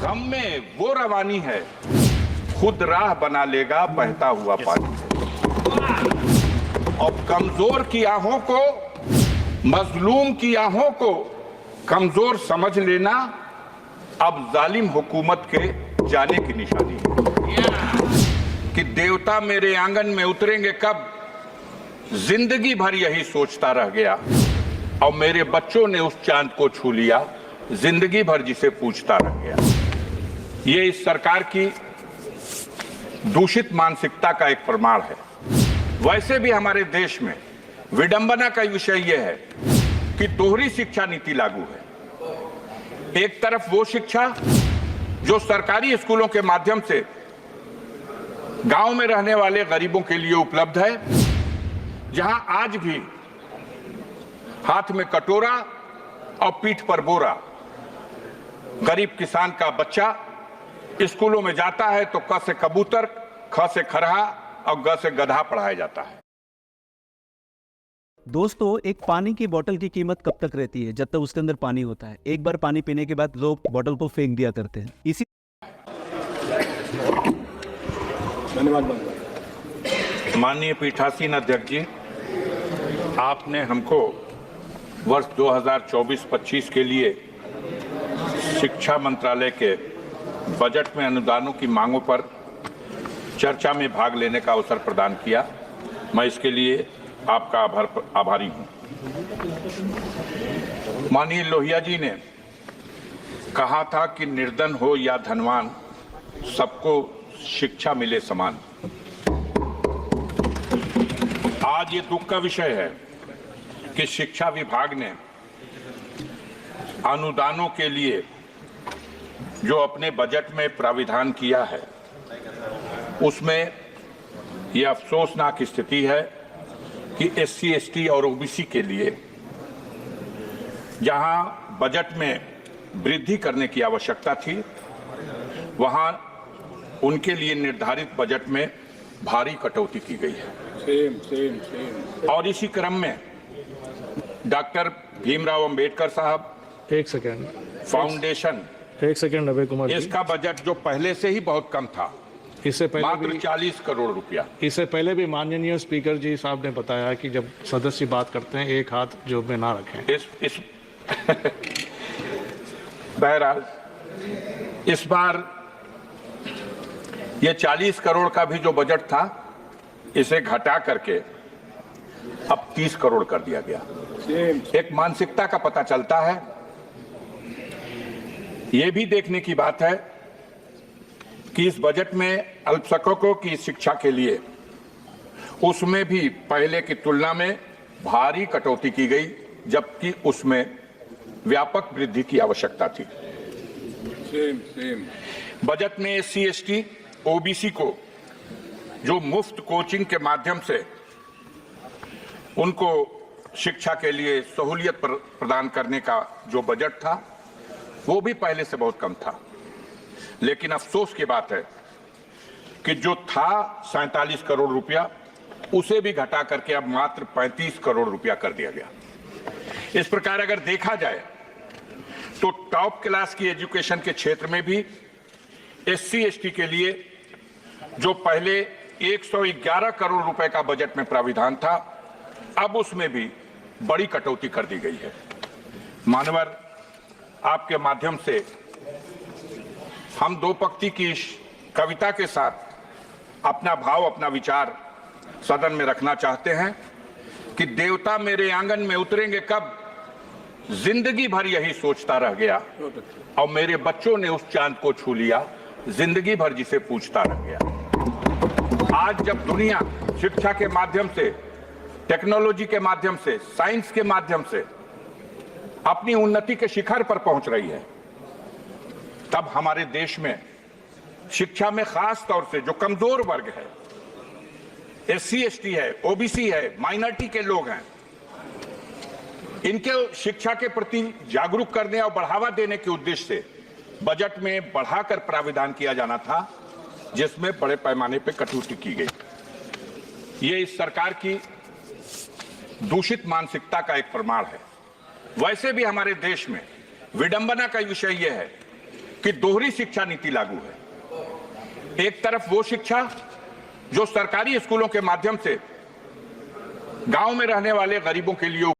गम में वो रवानी है, खुद राह बना लेगा बहता हुआ पानी। और कमजोर की आहों को, मजलूम की आहों को कमजोर समझ लेना अब जालिम हुकूमत के जाने की निशानी है। कि देवता मेरे आंगन में उतरेंगे कब, जिंदगी भर यही सोचता रह गया। और मेरे बच्चों ने उस चांद को छू लिया, जिंदगी भर जिसे पूछता रह गया। ये इस सरकार की दूषित मानसिकता का एक प्रमाण है। वैसे भी हमारे देश में विडंबना का विषय यह है कि दोहरी शिक्षा नीति लागू है। एक तरफ वो शिक्षा जो सरकारी स्कूलों के माध्यम से गांव में रहने वाले गरीबों के लिए उपलब्ध है, जहां आज भी हाथ में कटोरा और पीठ पर बोरा गरीब किसान का बच्चा स्कूलों में जाता है तो क से कबूतर, ख से खरहा और ग से गधा पढ़ाया जाता है। दोस्तों, एक पानी की बोतल की कीमत कब तक रहती है? जब तक उसके अंदर पानी होता है। एक बार पानी पीने के बाद लोग बोतल को फेंक दिया करते हैं। इसी धन्यवाद। माननीय पीठासीन अध्यक्ष जी, आपने हमको वर्ष 2024-25 के लिए शिक्षा मंत्रालय के बजट में अनुदानों की मांगों पर चर्चा में भाग लेने का अवसर प्रदान किया। मैं इसके लिए आपका आभारी हूं। माननीय लोहिया जी ने कहा था कि निर्धन हो या धनवान, सबको शिक्षा मिले समान। आज ये दुख का विषय है कि शिक्षा विभाग ने अनुदानों के लिए जो अपने बजट में प्राविधान किया है, उसमें यह अफसोसनाक स्थिति है कि SC, ST और OBC के लिए जहां बजट में वृद्धि करने की आवश्यकता थी, वहां उनके लिए निर्धारित बजट में भारी कटौती की गई है। और इसी क्रम में डॉक्टर भीमराव अंबेडकर साहब एक सेकेंड अभय कुमार जी, इसका बजट जो पहले से ही बहुत कम था, इससे पहले मात्र भी 40 करोड़ रुपया। इससे पहले भी माननीय स्पीकर जी साहब ने बताया कि जब सदस्य बात करते हैं एक हाथ जेब में ना रखें। इस बहरहाल इस बार ये 40 करोड़ का भी जो बजट था, इसे घटा करके अब 30 करोड़ कर दिया गया। एक मानसिकता का पता चलता है। यह भी देखने की बात है कि इस बजट में अल्पसंख्यकों की शिक्षा के लिए उसमें भी पहले की तुलना में भारी कटौती की गई, जबकि उसमें व्यापक वृद्धि की आवश्यकता थी। बजट में SC, ST, OBC को जो मुफ्त कोचिंग के माध्यम से उनको शिक्षा के लिए सहूलियत प्रदान करने का जो बजट था, वो भी पहले से बहुत कम था। लेकिन अफसोस की बात है कि जो था 47 करोड़ रुपया, उसे भी घटा करके अब मात्र 35 करोड़ रुपया कर दिया गया। इस प्रकार अगर देखा जाए तो टॉप क्लास की एजुकेशन के क्षेत्र में भी SC, ST के लिए जो पहले 111 करोड़ रुपए का बजट में प्राविधान था, अब उसमें भी बड़ी कटौती कर दी गई है। मानवर, आपके माध्यम से हम दो पंक्ति की कविता के साथ अपना भाव, अपना विचार सदन में रखना चाहते हैं कि देवता मेरे आंगन में उतरेंगे कब, जिंदगी भर यही सोचता रह गया। और मेरे बच्चों ने उस चांद को छू लिया, जिंदगी भर जिसे पूछता रह गया। आज जब दुनिया शिक्षा के माध्यम से, टेक्नोलॉजी के माध्यम से, साइंस के माध्यम से अपनी उन्नति के शिखर पर पहुंच रही है, तब हमारे देश में शिक्षा में खास तौर से जो कमजोर वर्ग है, SC, ST है, OBC है, माइनॉरिटी के लोग हैं, इनके शिक्षा के प्रति जागरूक करने और बढ़ावा देने के उद्देश्य से बजट में बढ़ाकर प्राविधान किया जाना था, जिसमें बड़े पैमाने पर कटौती की गई। ये इस सरकार की दूषित मानसिकता का एक प्रमाण है। वैसे भी हमारे देश में विडंबना का विषय यह है कि दोहरी शिक्षा नीति लागू है। एक तरफ वो शिक्षा जो सरकारी स्कूलों के माध्यम से गांव में रहने वाले गरीबों के लिए